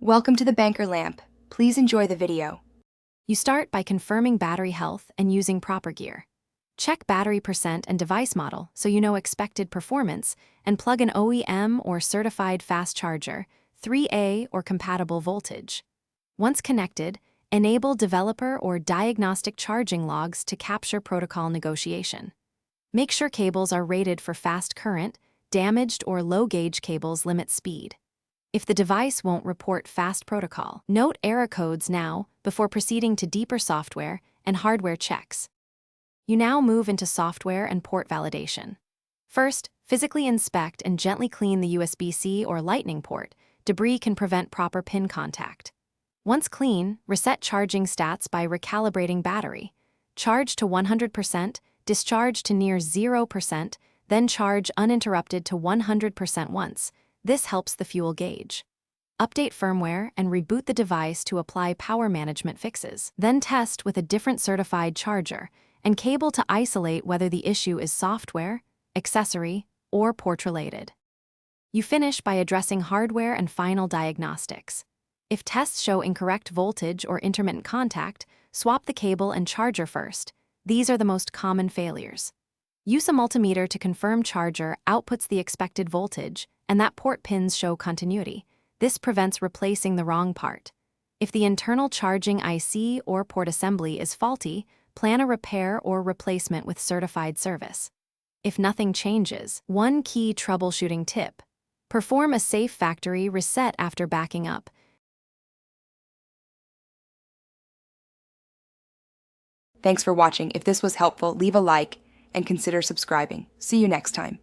Welcome to the Banker Lamp. Please enjoy the video. You start by confirming battery health and using proper gear. Check battery percent and device model so you know expected performance, and plug an OEM or certified fast charger, 3A or compatible voltage. Once connected, enable developer or diagnostic charging logs to capture protocol negotiation. Make sure cables are rated for fast current. Damaged or low-gauge cables limit speed. If the device won't report fast protocol, note error codes now before proceeding to deeper software and hardware checks. You now move into software and port validation. First, physically inspect and gently clean the USB-C or Lightning port. Debris can prevent proper pin contact. Once clean, reset charging stats by recalibrating battery. Charge to 100%, discharge to near 0%, then charge uninterrupted to 100% once. This helps the fuel gauge. Update firmware and reboot the device to apply power management fixes. Then test with a different certified charger and cable to isolate whether the issue is software, accessory, or port-related. You finish by addressing hardware and final diagnostics. If tests show incorrect voltage or intermittent contact, swap the cable and charger first. These are the most common failures. Use a multimeter to confirm charger outputs the expected voltage, and that port pins show continuity. This prevents replacing the wrong part. If the internal charging IC or port assembly is faulty, plan a repair or replacement with certified service. If nothing changes, one key troubleshooting tip: perform a safe factory reset after backing up. Thanks for watching. If this was helpful, leave a like and consider subscribing. See you next time.